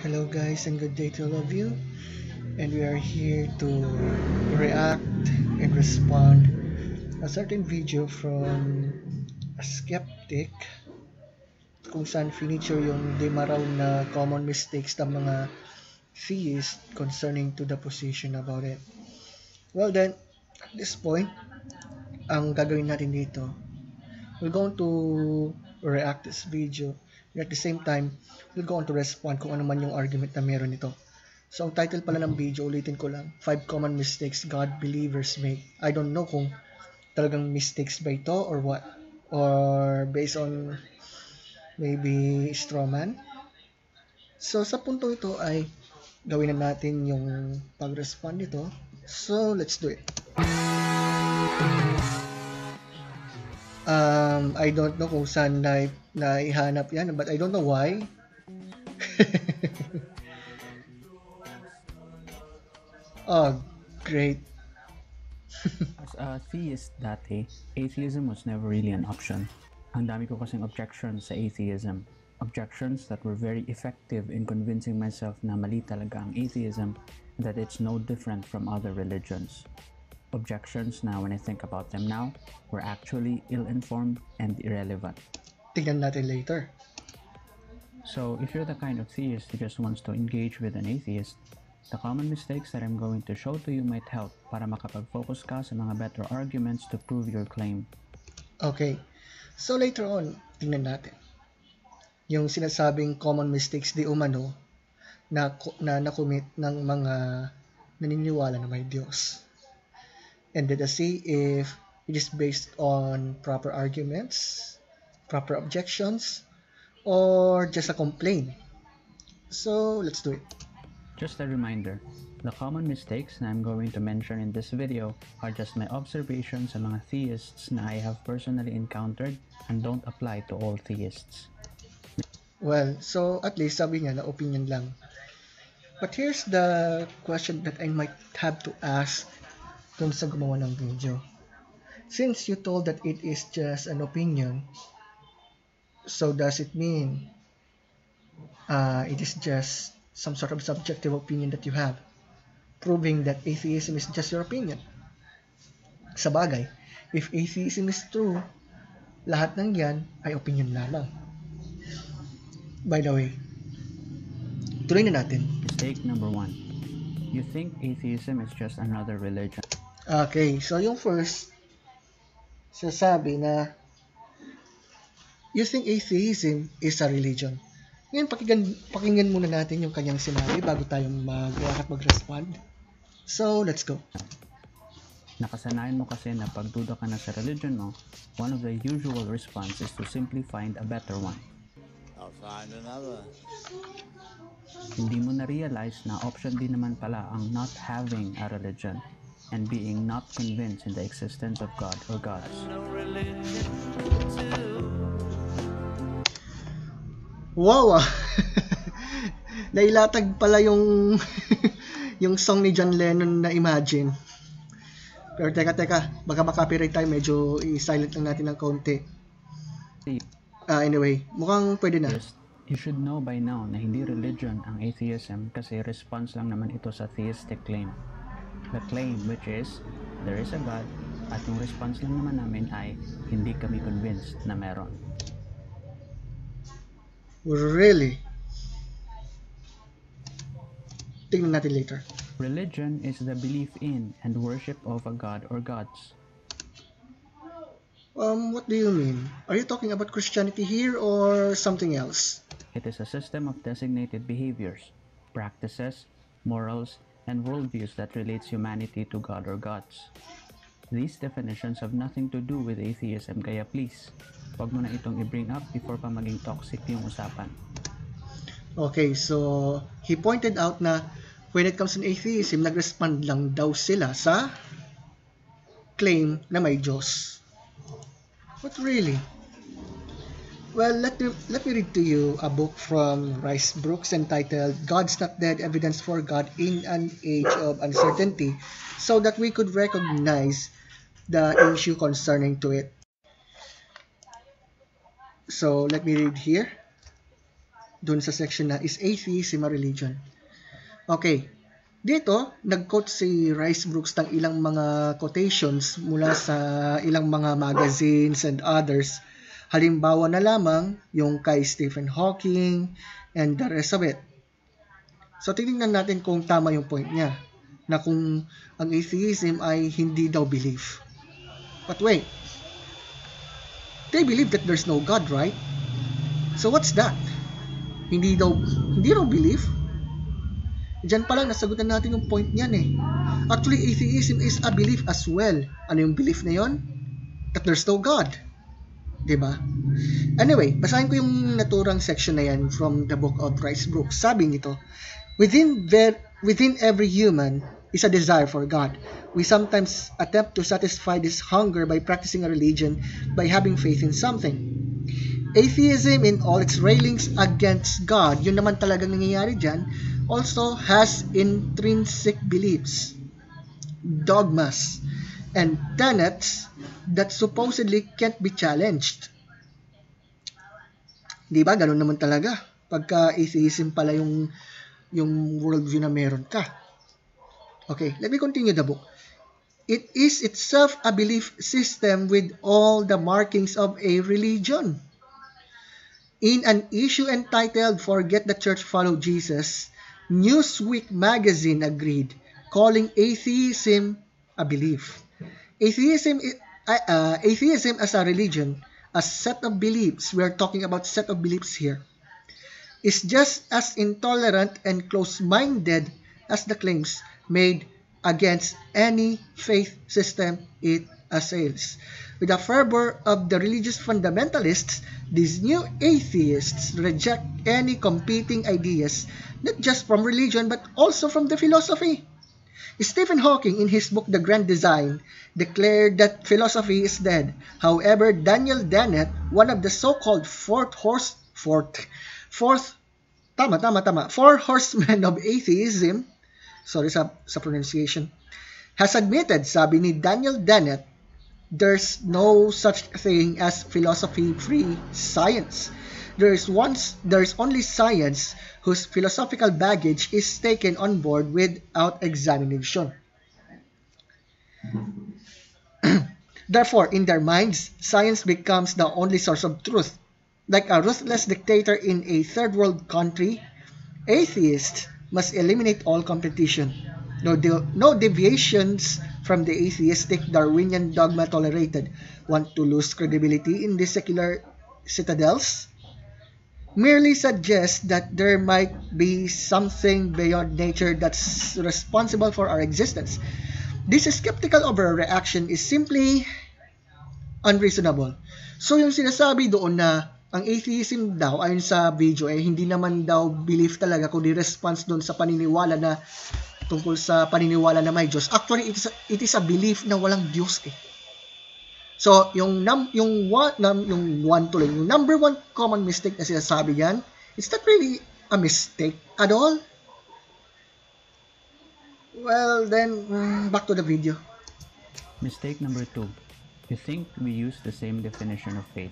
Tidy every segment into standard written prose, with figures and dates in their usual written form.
Hello guys and good day to all of you, and we are here to react and respond a certain video from a skeptic kung saan feature yung lima raw na common mistakes ng mga theists concerning to the position about it. Well then, at this point, ang gagawin natin dito, we're going to react this video, and at the same time, we're going to respond kung ano man yung argument na meron nito. So, ang title pala ng video, ulitin ko lang, 5 Common Mistakes God Believers Make. I don't know kung talagang mistakes ba ito or what. Or based on maybe straw man. So, sa punto ito ay gawin na natin yung pag-respond nito. So, let's do it. I don't know kung saan naihanap yan, but I don't know why. Oh, great. As a theist dati, atheism was never really an option. Ang dami ko kasing objections sa atheism. Objections that were very effective in convincing myself na mali talaga ang atheism, that it's no different from other religions. Objections na when I think about them now were actually ill-informed and irrelevant. Tingnan natin later. So if you're the kind of theist who just wants to engage with an atheist, the common mistakes that I'm going to show to you might help para makapag-focus ka sa mga better arguments to prove your claim. Okay. So later on, tingnan natin. Yung sinasabing common mistakes di umano na nakumit ng mga naniniwala na may Diyos. And let us see if it is based on proper arguments, proper objections, or just a complaint. So let's do it. Just a reminder, the common mistakes na I'm going to mention in this video are just my observations sa mga theists na I have personally encountered and don't apply to all theists. Well, so at least sabi niya na opinion lang. But here's the question that I might have to ask dun sa gumawa ng video. Since you told that it is just an opinion, so does it mean it is just some sort of subjective opinion that you have, proving that atheism is just your opinion? Sa bagay, if atheism is true, lahat ng yan ay opinion lamang. By the way, tuloy na natin. Mistake number 1. You think atheism is just another religion. Okay, so yung first, sasabi na you think atheism is a religion. Ngayon, pakinggan muna natin yung kanyang sinabi bago tayo mag-respond. So, let's go. Nakasanayan mo kasi na pagduda ka na sa religion mo, one of the usual response is to simply find a better one. I'll find another. Hindi mo na-realize na option din naman pala ang not having a religion and being not convinced in the existence of God or gods. Wow! Nailatag pala yung yung song ni John Lennon na Imagine. Pero teka, baka makapiright tayo, medyo i-silent lang natin ng konti. Anyway, mukhang pwede na. You should know by now na hindi religion ang atheism kasi response lang naman ito sa theistic claim. The claim which is, there is a God, at yung response lang naman namin ay, hindi kami convinced na meron. Really? Tingnan natin later. Religion is the belief in and worship of a god or gods. What do you mean? Are you talking about Christianity here or something else? It is a system of designated behaviors, practices, morals, and worldviews that relates humanity to God or gods. These definitions have nothing to do with atheism, kaya please, wag mo na itong i-bring up before pa maging toxic yung usapan. Okay, so he pointed out na when it comes to atheism, nag-respond lang daw sila sa claim na may Diyos. But really? Well, let me read to you a book from Rice Brooks entitled God's Not Dead, Evidence for God in an Age of Uncertainty, so that we could recognize the issue concerning to it. So let me read here. dun sa section na is atheism a religion? Okay. Dito, nag-quote si Rice Brooks ng ilang mga quotations mula sa ilang mga magazines and others. Halimbawa na lamang yung kay Stephen Hawking and the rest of it. So, tingnan natin kung tama yung point niya na kung ang atheism ay hindi daw belief. But wait, they believe that there's no God, right? So, what's that? Hindi daw belief? Diyan pa lang, nasagutan natin yung point niyan eh. Actually, atheism is a belief as well. Ano yung belief na yon? That there's no God. Diba? Anyway, basahin ko yung naturang section na yan from the book of Rice Brooks. Sabi nito, within every human is a desire for God. We sometimes attempt to satisfy this hunger by practicing a religion, by having faith in something. Atheism in all its railings against God, yun naman talagang nangyayari dyan, also has intrinsic beliefs, dogmas, and tenets that supposedly can't be challenged. Di ba? Ganun naman talaga. Pagka atheism pala yung worldview na meron ka. Okay, let me continue the book. It is itself a belief system with all the markings of a religion. In an issue entitled Forget the Church, Follow Jesus, Newsweek magazine agreed, calling atheism a belief. Atheism as a religion, a set of beliefs, we are talking about set of beliefs here, is just as intolerant and close-minded as the claims made against any faith system it assails. With the fervor of the religious fundamentalists, these new atheists reject any competing ideas, not just from religion but also from the philosophy. Stephen Hawking, in his book The Grand Design, declared that philosophy is dead. However, Daniel Dennett, one of the so-called four horsemen of atheism, sorry sa pronunciation, has admitted, sabi ni Daniel Dennett, there's no such thing as philosophy-free science. There's only science whose philosophical baggage is taken on board without examination. Therefore, in their minds, science becomes the only source of truth. Like a ruthless dictator in a third world country, atheists must eliminate all competition. No deviations from the atheistic Darwinian dogma tolerated. Want to lose credibility in the secular citadels? Merely suggest that there might be something beyond nature that's responsible for our existence. This skeptical overreaction is simply unreasonable. So yung sinasabi doon na ang atheism daw, ayon sa video, hindi naman daw belief talaga, kundi response doon sa paniniwala na tungkol sa paniniwala na may Diyos. Actually, it is a belief na walang Diyos eh. So, yung number one common mistake na sinasabi yan, it's not really a mistake at all. Well, then, back to the video. Mistake number 2. You think we use the same definition of faith.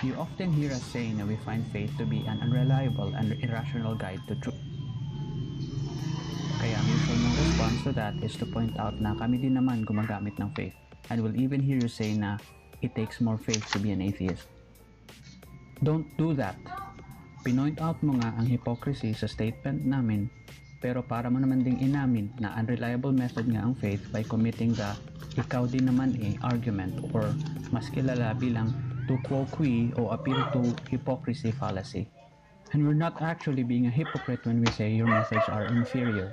You often hear us saying that we find faith to be an unreliable and irrational guide to truth. Kaya ang usual mong response to that is to point out na kami din naman gumagamit ng faith. And we'll even hear you say na it takes more faith to be an atheist. Don't do that. Pinoint out mo nga ang hypocrisy sa statement namin, pero para mo naman ding inamin na unreliable method nga ang faith by committing the ikaw din naman argument, or mas kilala bilang tu quo qui o appeal to hypocrisy fallacy. And we're not actually being a hypocrite when we say your methods are inferior.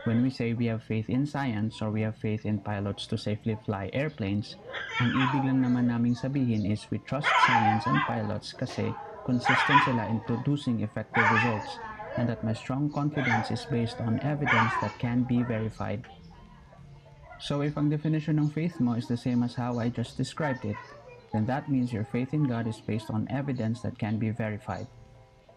When we say we have faith in science or we have faith in pilots to safely fly airplanes, ang ibig lang naman naming sabihin is we trust science and pilots kasi consistent sila in producing effective results, and that my strong confidence is based on evidence that can be verified. So if ang definition ng faith mo is the same as how I just described it, then that means your faith in God is based on evidence that can be verified.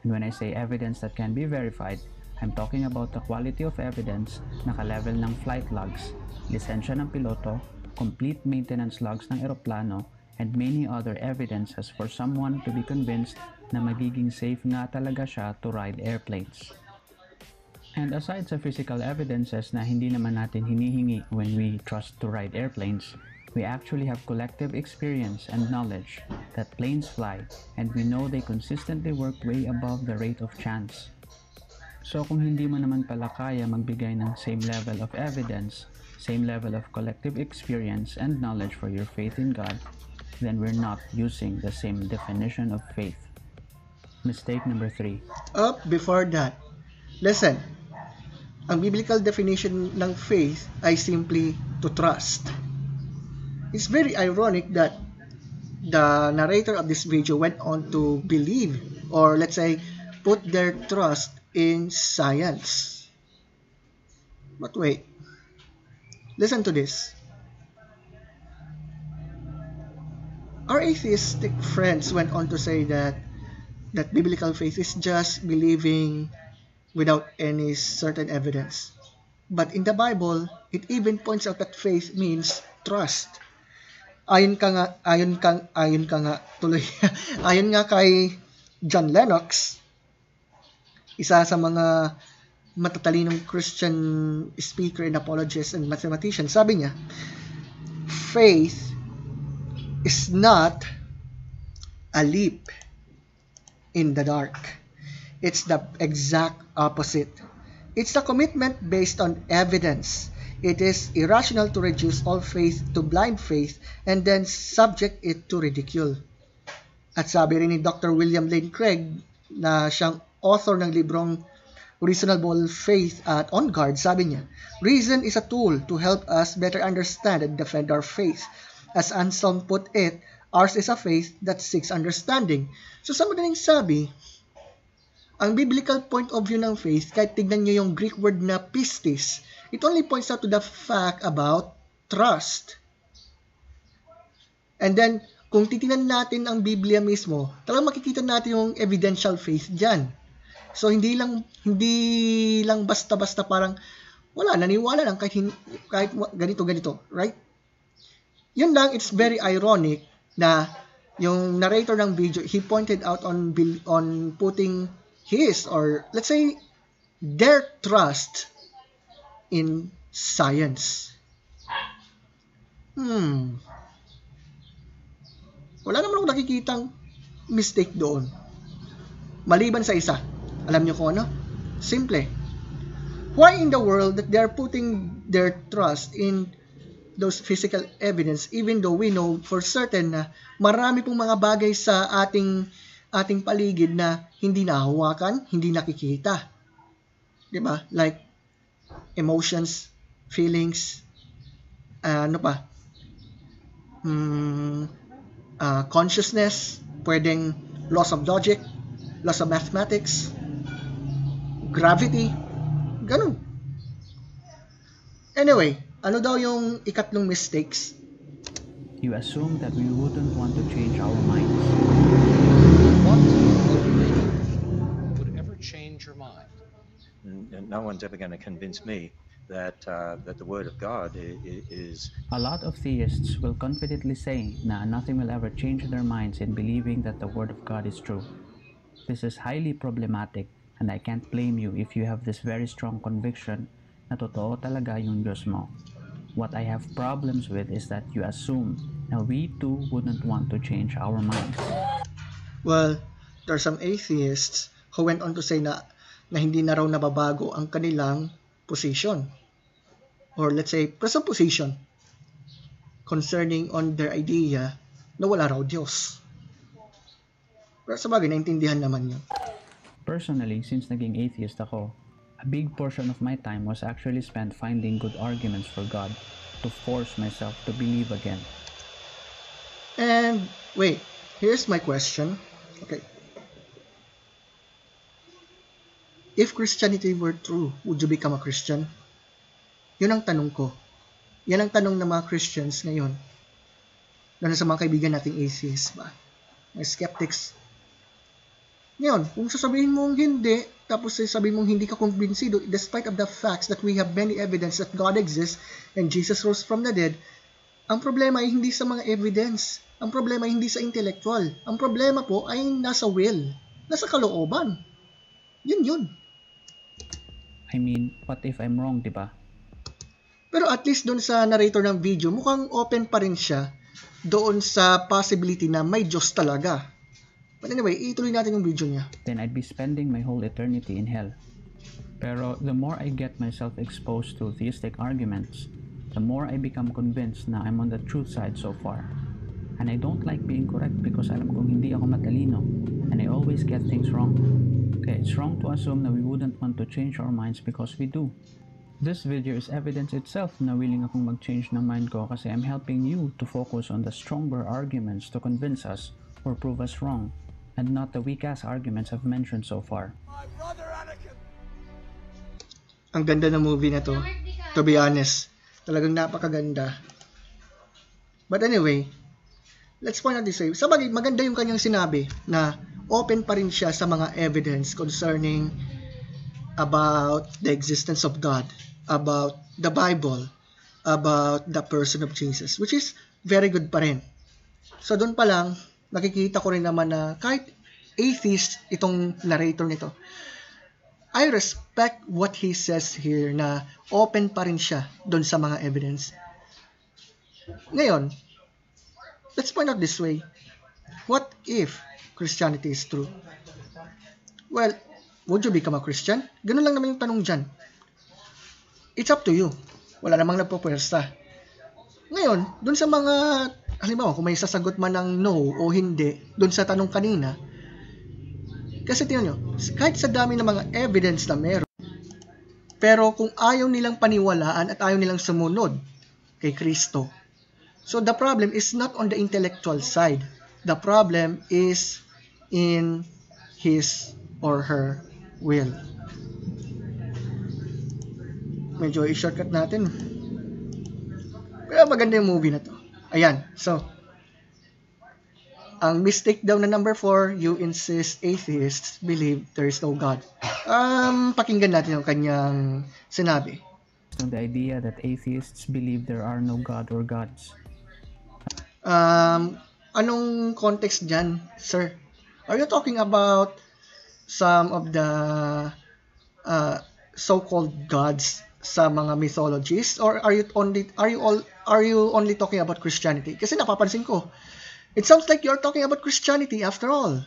And when I say evidence that can be verified, I'm talking about the quality of evidence na ka-level ng flight logs, lisensya ng piloto, complete maintenance logs ng eroplano, and many other evidences for someone to be convinced na magiging safe nga talaga siya to ride airplanes. And aside sa physical evidences na hindi naman natin hinihingi when we trust to ride airplanes, we actually have collective experience and knowledge that planes fly, and we know they consistently work way above the rate of chance. So kung hindi mo naman pala kaya magbigay ng same level of evidence, same level of collective experience and knowledge for your faith in God, then we're not using the same definition of faith. Mistake number 3. Before that, listen. Ang biblical definition ng faith ay simply to trust. It's very ironic that the narrator of this video went on to believe, or let's say, put their trust in science. But wait, listen to this. Our atheistic friends went on to say that biblical faith is just believing without any certain evidence. But in the Bible, it even points out that faith means trust. Ayon nga kay John Lennox, isa sa mga matatalinong Christian speaker and apologist and mathematician, sabi niya, faith is not a leap in the dark. It's the exact opposite. It's a commitment based on evidence. It is irrational to reduce all faith to blind faith and then subject it to ridicule. At sabi rin ni Dr. William Lane Craig, na siyang author ng librong Reasonable Faith at On Guard, sabi niya, reason is a tool to help us better understand and defend our faith. As Anselm put it, ours is a faith that seeks understanding. So sa madaling sabi, ang biblical point of view ng faith, kahit tignan nyo yung Greek word na pistis, it only points out to the fact about trust. And then, kung titingnan natin ang Biblia mismo, talagang makikita natin yung evidential faith dyan. So, hindi lang basta-basta parang, wala, naniwala lang kahit ganito, right? Yun lang, it's very ironic na yung narrator ng video, he pointed out on putting his, or let's say, their trust in science. Wala naman akong nakikitang mistake doon. Maliban sa isa. Alam niyo kung ano? Simple. Why in the world that they are putting their trust in those physical evidence, even though we know for certain na marami pong mga bagay sa ating paligid na hindi nahawakan, hindi nakikita. Diba? Like emotions, feelings, consciousness, pwedeng loss of logic, loss of mathematics, gravity, ganun. Anyway, ano daw yung ikatlong mistakes? You assume that we wouldn't want to change our minds. What motivating would ever change your mind? No one's ever going to convince me that the Word of God is. A lot of theists will confidently say na nothing will ever change their minds in believing that the Word of God is true. This is highly problematic, and I can't blame you if you have this very strong conviction na totoo talaga yung Diyos mo. What I have problems with is that you assume na we too wouldn't want to change our minds. Well, there are some atheists who went on to say na hindi na raw nababago ang kanilang position, or let's say presupposition concerning on their idea na wala raw Diyos. Pero sa bagay, naintindihan naman yun. Personally, since naging atheist ako, a big portion of my time was actually spent finding good arguments for God to force myself to believe again. And wait, here's my question. Okay. If Christianity were true, would you become a Christian? Yun ang tanong ko. Yan ang tanong ng mga Christians ngayon. Lalo sa mga kaibigan nating atheists ba? Mga skeptics. Ngayon, kung sasabihin mong hindi, tapos sasabihin mong hindi ka kumbinsido, despite of the facts that we have many evidence that God exists and Jesus rose from the dead, ang problema ay hindi sa mga evidence. Ang problema hindi sa intellectual. Ang problema po ay nasa will, nasa kalooban. Yun. I mean, what if I'm wrong, di ba? Pero at least doon sa narrator ng video, mukhang open pa rin siya doon sa possibility na may Diyos talaga. But anyway, ituloy natin yung video niya. Then I'd be spending my whole eternity in hell. Pero the more I get myself exposed to theistic arguments, the more I become convinced na I'm on the truth side so far. And I don't like being correct because alam kong hindi ako matalino and I always get things wrong. Kaya it's wrong to assume na we wouldn't want to change our minds because we do. This video is evidence itself na willing akong mag-change ng mind ko kasi I'm helping you to focus on the stronger arguments to convince us or prove us wrong and not the weak-ass arguments I've mentioned so far. Ang ganda ng movie na to. To be honest, talagang napakaganda. But anyway, let's point out this way. Sabagay, maganda yung kanyang sinabi na open pa rin siya sa mga evidence concerning about the existence of God, about the Bible, about the person of Jesus, which is very good pa rin. So doon pa lang, nakikita ko rin naman na kahit atheist itong narrator nito, I respect what he says here na open pa rin siya doon sa mga evidence. Ngayon, let's point out this way. What if Christianity is true? Well, would you become a Christian? Ganun lang naman yung tanong dyan. It's up to you. Wala namang nagpupwersa. Ngayon, dun sa mga, halimbawa, kung may sasagot man ng no o hindi, dun sa tanong kanina, kasi tingnan nyo, kahit sa dami ng mga evidence na meron, pero kung ayaw nilang paniwalaan at ayaw nilang sumunod kay Kristo, so the problem is not on the intellectual side. The problem is in his or her will. Medyo i-shortcut natin. Pero maganda yung movie na to. Ayan. So, ang mistake daw na number 4, you insist atheists believe there is no God. Pakinggan natin yung kanyang sinabi. So the idea that atheists believe there are no God or gods. Anong context dyan, sir? Are you talking about some of the so-called gods sa mga mythologies, or are you only talking about Christianity? Kasi napapansin ko, it sounds like you're talking about Christianity after all.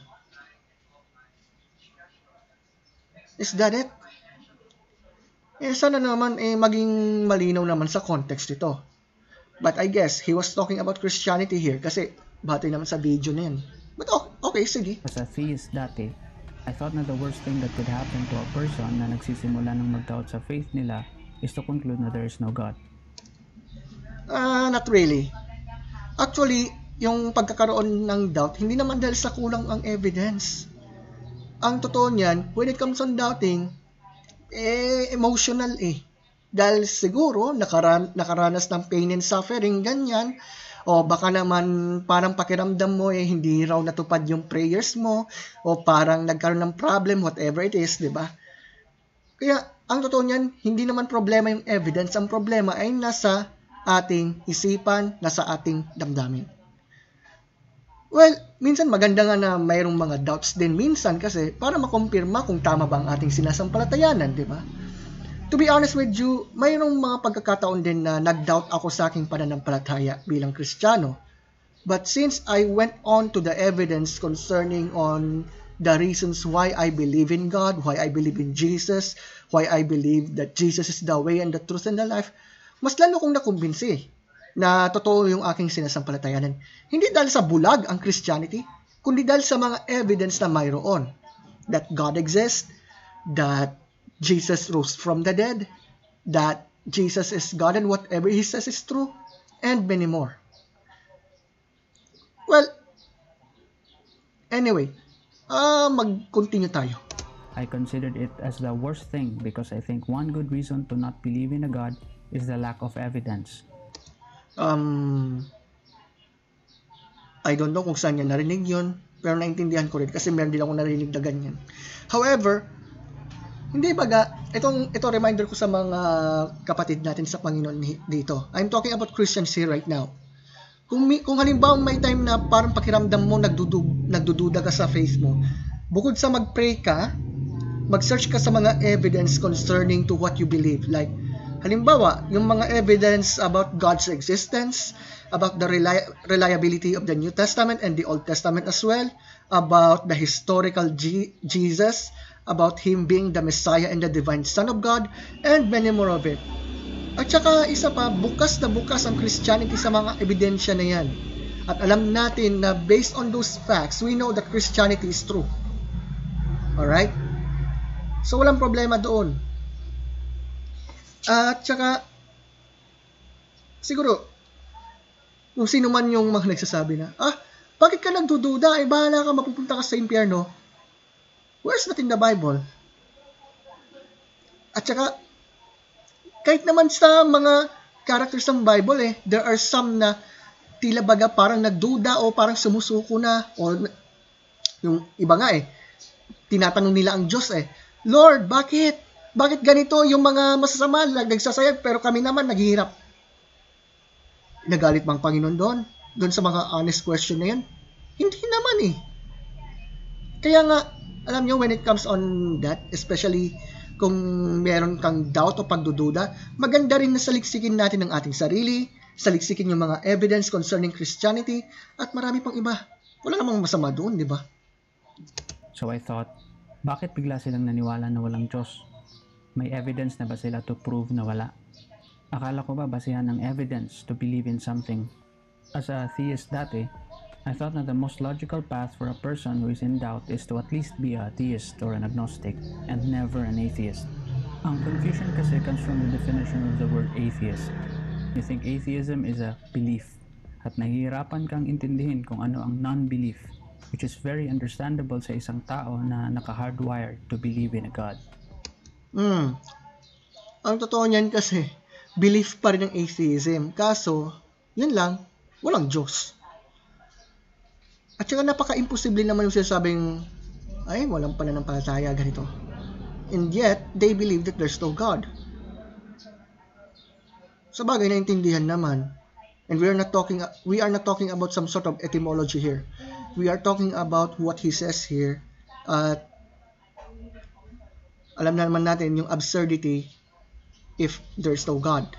Is that it? Sana naman maging malinaw naman sa context ito. But I guess he was talking about Christianity here kasi batay naman sa video na yan. But okay, sige. As a theist dati, I thought na the worst thing that could happen to a person na nagsisimula ng mag-doubt sa faith nila is to conclude na there is no God. Not really. Actually, yung pagkakaroon ng doubt, hindi naman dahil sa kulang ang evidence. Ang totoo niyan, when it comes on doubting, emotional Dahil siguro, nakaranas ng pain and suffering, ganyan. O baka naman parang pakiramdam mo hindi raw natupad yung prayers mo, o parang nagkaroon ng problem, whatever it is, di ba? Kaya, ang totoo niyan, hindi naman problema yung evidence. Ang problema ay nasa ating isipan, nasa ating damdamin. Well, minsan maganda nga na mayroong mga doubts din minsan kasi para makumpirma kung tama ba ang ating sinasampalatayanan, di ba? To be honest with you, mayroong mga pagkakataon din na nag-doubt ako sa aking pananampalataya bilang Kristiyano. But since I went on to the evidence concerning on the reasons why I believe in God, why I believe in Jesus, why I believe that Jesus is the way and the truth and the life, mas lalo kong nakumbinsi na totoo yung aking sinasampalatayanan. Hindi dahil sa bulag ang Christianity, kundi dahil sa mga evidence na mayroon. That God exists, that Jesus rose from the dead, that Jesus is God and whatever He says is true, and many more. Well, anyway, mag-continue tayo. I considered it as the worst thing because I think one good reason to not believe in a God is the lack of evidence. I don't know kung saan niya narinig yun, pero naintindihan ko rin kasi meron din ako narinig na ganyan. However, hindi baga, ito reminder ko sa mga kapatid natin sa Panginoon dito. I'm talking about Christians here right now. Kung halimbawa may time na parang pakiramdam mo nagdududa ka sa faith mo, bukod sa mag-pray ka, mag-search ka sa mga evidence concerning to what you believe. Like, halimbawa, yung mga evidence about God's existence, about the reliability of the New Testament and the Old Testament as well, about the historical Jesus, about Him being the Messiah and the Divine Son of God, and many more of it. At saka isa pa, bukas na bukas ang Christianity sa mga ebidensya na yan. At alam natin na based on those facts, we know that Christianity is true. Alright? So walang problema doon. At saka, siguro, kung sino man yung mga nagsasabi na, bakit ka nagdududa? Bahala ka, mapupunta ka sa impyerno. Where's that in the Bible? At saka, kahit naman sa mga characters ng Bible, there are some na tila baga parang nagduda o parang sumusuko na. O yung iba nga tinatanong nila ang Diyos Lord, bakit? Bakit ganito yung mga masasama nagsasayad pero kami naman naghihirap? Nagalit bang Panginoon doon? Doon sa mga honest question na yan? Hindi naman Kaya nga, alam nyo, when it comes on that, especially kung meron kang doubt o pagdududa, maganda rin na saliksikin natin ang ating sarili, saliksikin yung mga evidence concerning Christianity, at marami pang iba. Wala namang masama doon, di ba? So I thought, bakit bigla silang naniwala na walang Diyos? May evidence na ba sila to prove na wala? Akala ko ba basehan ng evidence to believe in something? As a theist dati, I thought that the most logical path for a person who is in doubt is to at least be a theist or an agnostic and never an atheist. Ang confusion kasi comes from the definition of the word atheist. You think atheism is a belief at nahihirapan kang intindihin kung ano ang non-belief, which is very understandable sa isang tao na naka-hardwired to believe in a God. Ang totoo niyan kasi, belief pa rin ang atheism. Kaso, yun lang, walang Diyos. At saka napaka-imposible naman yung sinasabing, walang pananampalataya, ganito. And yet, they believe that there's no God. Sa bagay, naintindihan naman. And we are not talking about some sort of etymology here. We are talking about what he says here. At alam na naman natin yung absurdity if there's no God.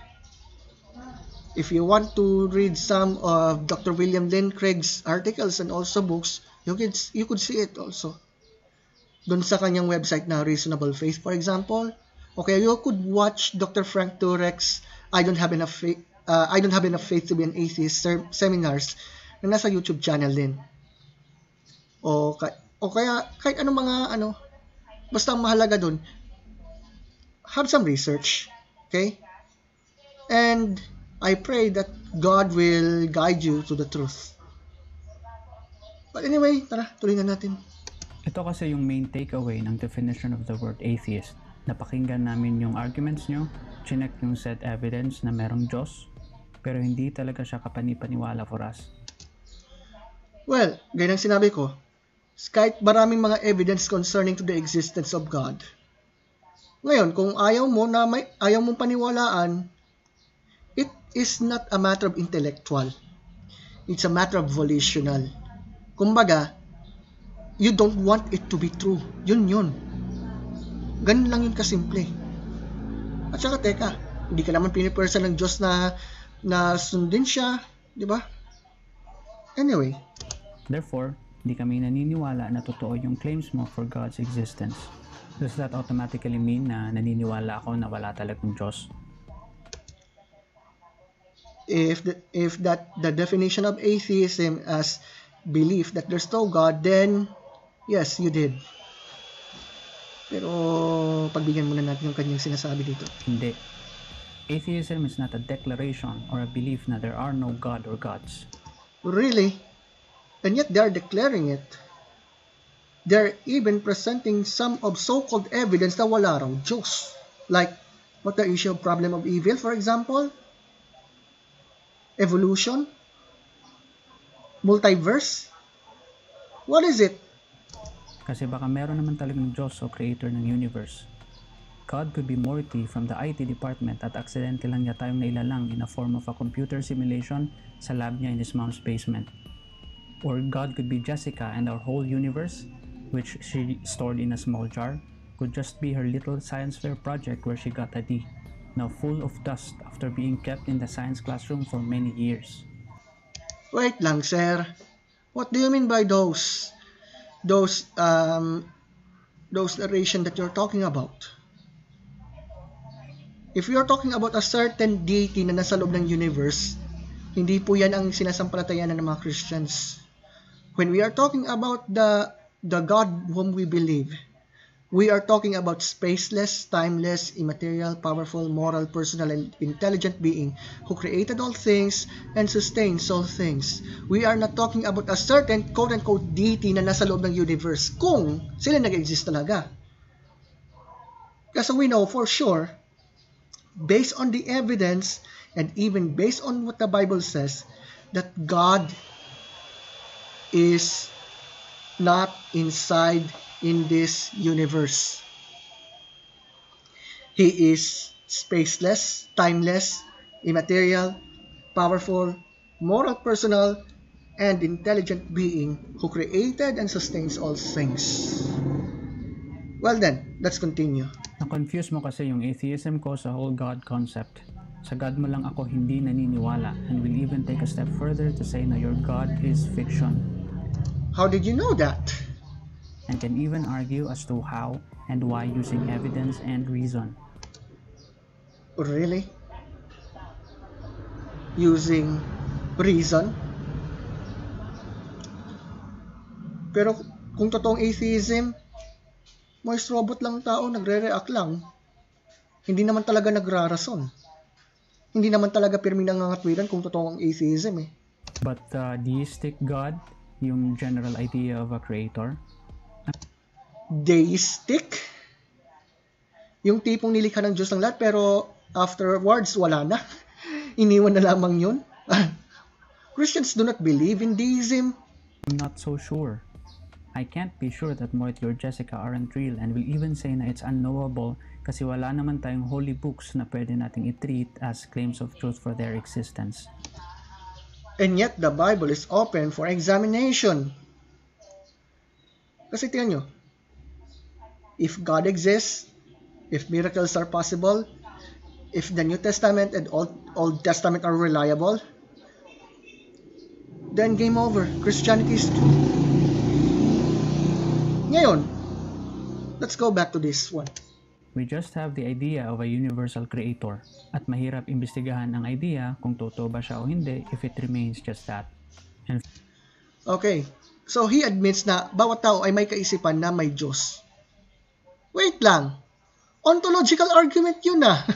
If you want to read some of Dr. William Lane Craig's articles and also books, you could see it also. Doon sa kanyang website na Reasonable Faith, for example. Okay, you could watch Dr. Frank Turek's I don't have enough faith to be an atheist seminars na nasa YouTube channel din. O kaya kahit anong mga basta ang mahalaga doon, have some research. Okay? And I pray that God will guide you to the truth. But anyway, tara, tuloy na natin. Ito kasi yung main takeaway ng definition of the word atheist. Napakinggan namin yung arguments nyo, chinek yung set evidence na merong Diyos, pero hindi talaga siya kapanipaniwala for us. Well, gaya ng sinabi ko, kahit maraming mga evidence concerning to the existence of God. Ngayon, kung ayaw mong paniwalaan, it is not a matter of intellectual. It's a matter of volitional. Kumbaga, you don't want it to be true. Yun. Ganun lang yun kasimple. At saka, teka, hindi ka naman pinipersa ng Diyos na sundin siya, di ba? Anyway. Therefore, hindi kami naniniwala na totoo yung claims mo for God's existence. Does that automatically mean na naniniwala ako na wala talagang Diyos? If the definition of atheism as belief that there's no God, then yes, you did. Pero pagbigyan muna natin yung kanyang sinasabi dito. Hindi. Atheism is not a declaration or a belief na there are no God or gods. Really? And yet they are declaring it. They're even presenting some of so-called evidence na wala raw Diyos. Like, what the issue of problem of evil, for example? Evolution? Multiverse? What is it? Kasi baka meron naman talagang Diyos o creator ng universe. God could be Morty from the IT department at accidentally lang niya tayong nailalang in a form of a computer simulation sa lab niya in his mom's basement. Or God could be Jessica and our whole universe, which she stored in a small jar, could just be her little science fair project where she got a D, now full of dust after being kept in the science classroom for many years. Wait lang, sir. What do you mean by those narration that you're talking about? If you're talking about a certain deity na nasa loob ng universe, hindi po yan ang sinasampalatayan ng mga Christians. When we are talking about the God whom we believe, we are talking about spaceless, timeless, immaterial, powerful, moral, personal, and intelligent being who created all things and sustains all things. We are not talking about a certain quote-unquote deity na nasa loob ng universe kung sila nag-exist talaga. Kasi we know for sure, based on the evidence and even based on what the Bible says, that God is not inside in this universe. He is spaceless, timeless, immaterial, powerful, moral, personal, and intelligent being who created and sustains all things. Well then, let's continue. Na-confuse mo kasi yung atheism ko sa whole God concept. Sa God mo lang ako hindi naniniwala, and will even take a step further to say na your God is fiction. How did you know that? And can even argue as to how and why using evidence and reason. Really? Using reason? Pero kung totoong atheism, moist robot lang tao, nagre-react lang. Hindi naman talaga nagrarason. Hindi naman talaga pirmi nangangatwiran kung totoong atheism eh. But deistic God, yung general idea of a creator, Deistic? Yung tipong nilikha ng Diyos ng lahat pero afterwards wala na. Iniwan na lamang yun. Christians do not believe in deism. I'm not so sure. I can't be sure that Morty or Jessica aren't real, and will even say na it's unknowable kasi wala naman tayong holy books na pwede nating i-treat as claims of truth for their existence. And yet the Bible is open for examination. Kasi tingnan nyo, if God exists, if miracles are possible, if the New Testament and Old Testament are reliable, then game over. Christianity is true. Ngayon, let's go back to this one. We just have the idea of a universal creator, at mahirap imbestigahan ang idea kung totoo ba siya o hindi if it remains just that. And Okay, so he admits na bawat tao ay may kaisipan na may Diyos. Wait lang. Ontological argument yun ah.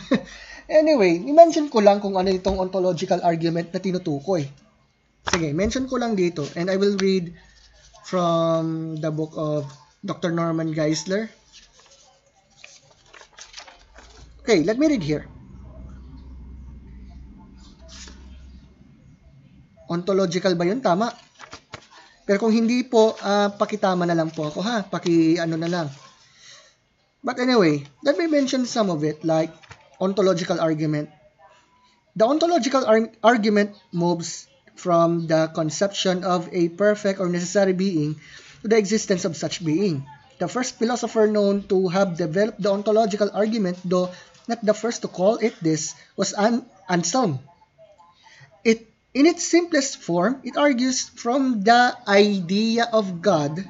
Anyway, i-mention ko lang kung ano itong ontological argument na tinutukoy. Sige, mention ko lang dito and I will read from the book of Dr. Norman Geisler. Okay, let me read here. Ontological ba yun? Tama. Pero kung hindi po, pakitama na lang po ako ha. Paki-ano na lang. But anyway, let me mention some of it like ontological argument. The ontological argument moves from the conception of a perfect or necessary being to the existence of such being. The first philosopher known to have developed the ontological argument, though not the first to call it this, was Anselm. In its simplest form, it argues from the idea of God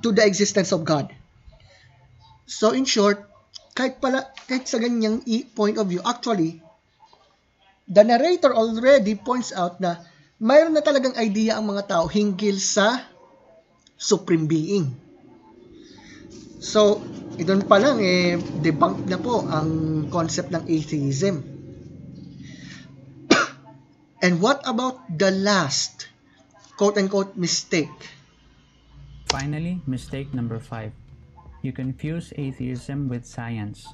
to the existence of God. So in short, kahit sa ganyang point of view, actually, the narrator already points out na mayroon na talagang idea ang mga tao hinggil sa supreme being. So, doon pa lang debunk na po ang concept ng atheism. And what about the last quote-unquote mistake? finally, mistake number 5. You confuse atheism with science.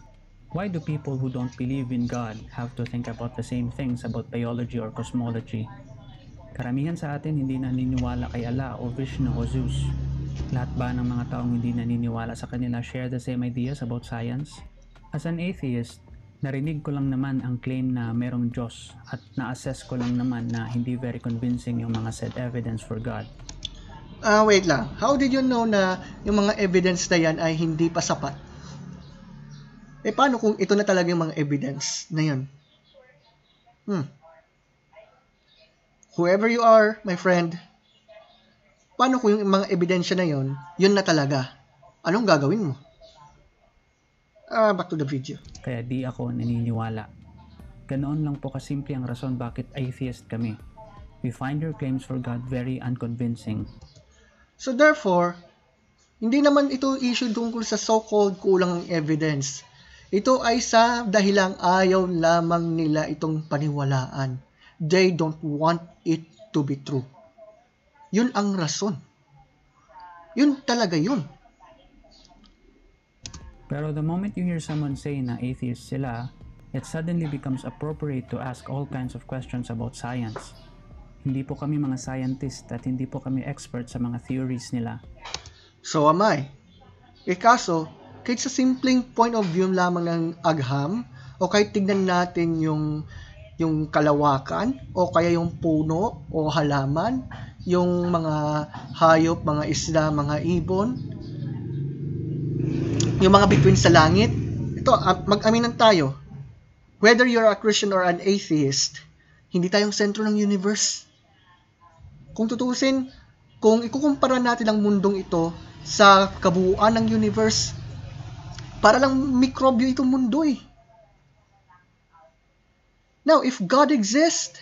Why do people who don't believe in God have to think about the same things about biology or cosmology? Karamihan sa atin hindi naniniwala kay Allah o Vishnu o Zeus. Lahat ba ng mga taong hindi naniniwala sa kanila share the same ideas about science? As an atheist, narinig ko lang naman ang claim na merong Diyos at na-assess ko lang naman na hindi very convincing yung mga said evidence for God. Wait lang. How did you know na yung mga evidence na yan ay hindi pa sapat? Paano kung ito na talaga yung mga evidence na yan? Whoever you are, my friend, paano kung yung mga ebidensya na yun na talaga? Anong gagawin mo? Back to the video. Kaya di ako naniniwala. Ganoon lang po kasimple ang rason bakit atheist kami. We find your claims for God very unconvincing. So therefore, hindi naman ito issue tungkol sa so-called kulang ng evidence. Ito ay sa dahilang ayaw lamang nila itong paniwalaan. They don't want it to be true. Yun ang rason. Yun talaga yun. Pero the moment you hear someone say na atheist sila, it suddenly becomes appropriate to ask all kinds of questions about science. Hindi po kami mga scientist at hindi po kami expert sa mga theories nila. So am I. Kaso, kahit sa simpleng point of view lamang ng agham, o kahit tignan natin yung kalawakan, o kaya yung puno, o halaman, yung mga hayop, mga isda, mga ibon, yung mga bituin sa langit. Ito, mag-aminan tayo. Whether you're a Christian or an atheist, hindi tayong sentro ng universe. Kung tutusin, kung ikukumpara natin ang mundong ito sa kabuuan ng universe, para lang mikrobyo itong mundo eh. Now, if God exists,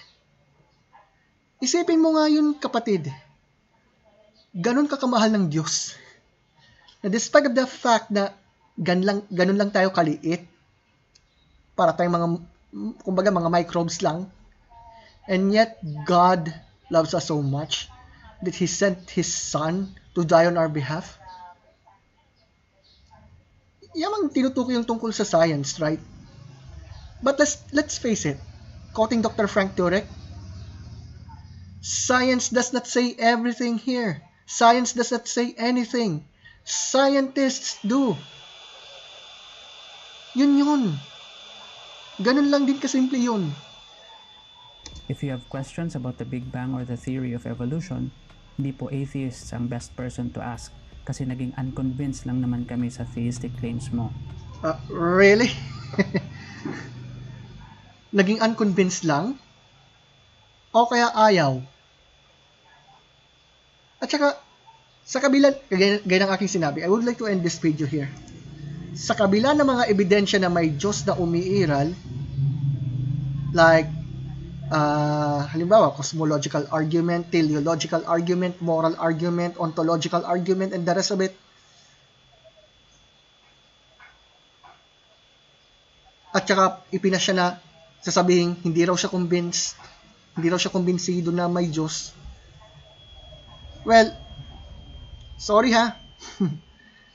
isipin mo nga yun, kapatid. Ganon kakamahal ng Diyos. Na despite of the fact na ganun lang tayo kaliit, para tayong mga microbes lang, and yet God loves us so much that He sent His Son to die on our behalf. Yan ang tinutukoy yung tungkol sa science, right? But let's face it, quoting Dr. Frank Turek, science does not say everything here. Science does not say anything. Scientists do. Yun. Ganun lang din kasimple yun. If you have questions about the Big Bang or the theory of evolution, hindi po atheists ang best person to ask kasi naging unconvinced lang naman kami sa theistic claims mo. Really? Naging unconvinced lang? O kaya ayaw? At saka, sa kabila, gaya ng aking sinabi, I would like to end this video here. Sa kabila ng mga ebidensya na may Diyos na umiiral, like, halimbawa, cosmological argument, teleological argument, moral argument, ontological argument, and the rest of it. At saka, ipinasya na sasabihin, hindi raw siya kumbinsido na may Diyos. Well, sorry ha.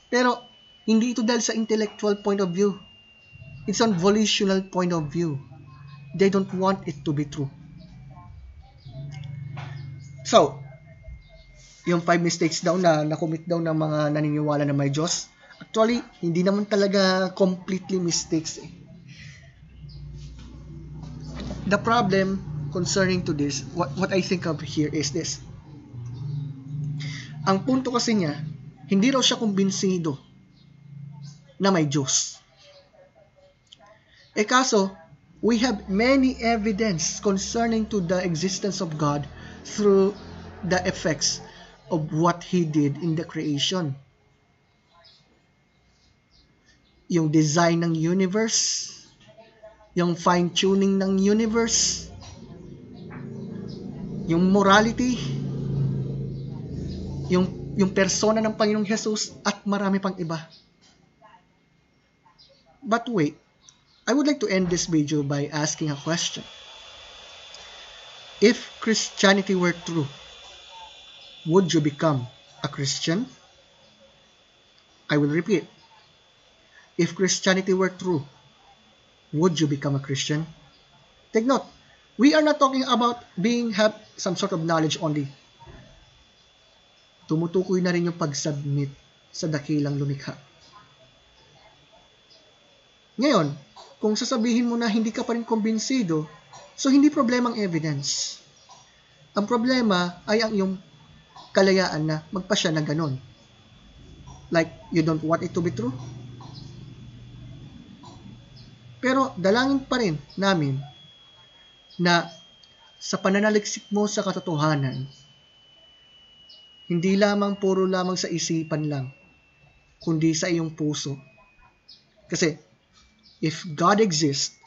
Pero, hindi ito dahil sa intellectual point of view. It's on volitional point of view. They don't want it to be true. So, yung 5 mistakes daw na na-commit daw ng mga naniniwala na may Diyos, actually, hindi naman talaga completely mistakes eh. The problem concerning to this, what I think of here is this. Ang punto kasi niya, hindi raw siya kumbinsido na may Diyos. Kaso, we have many evidence concerning to the existence of God through the effects of what He did in the creation. Yung design ng universe, yung fine-tuning ng universe, yung morality, yung persona ng Panginoong Jesus, at marami pang iba. But wait, I would like to end this video by asking a question. If Christianity were true, would you become a Christian? I will repeat. If Christianity were true, would you become a Christian? Take note, we are not talking about have some sort of knowledge only. tumutukoy na rin yung pag-submit sa dakilang lumikha. Ngayon, kung sasabihin mo na hindi ka pa rin kumbinsido, so hindi problema ang evidence. Ang problema ay ang iyong kalayaan na magpasya na ganon. Like, you don't want it to be true? Pero dalangin pa rin namin na sa pananaliksik mo sa katotohanan, hindi lamang puro lamang sa isipan lang, kundi sa iyong puso. Kasi, if God exists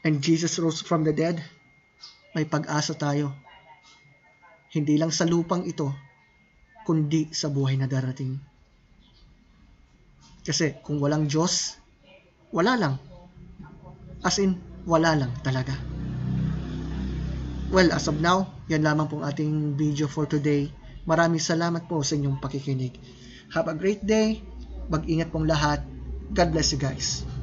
and Jesus rose from the dead, may pag-asa tayo. Hindi lang sa lupang ito, kundi sa buhay na darating. Kasi kung walang Diyos, wala lang. As in, wala lang talaga. Well, as of now, yan lamang pong ating video for today. Maraming salamat po sa inyong pakikinig. Have a great day. Mag-ingat pong lahat. God bless you guys.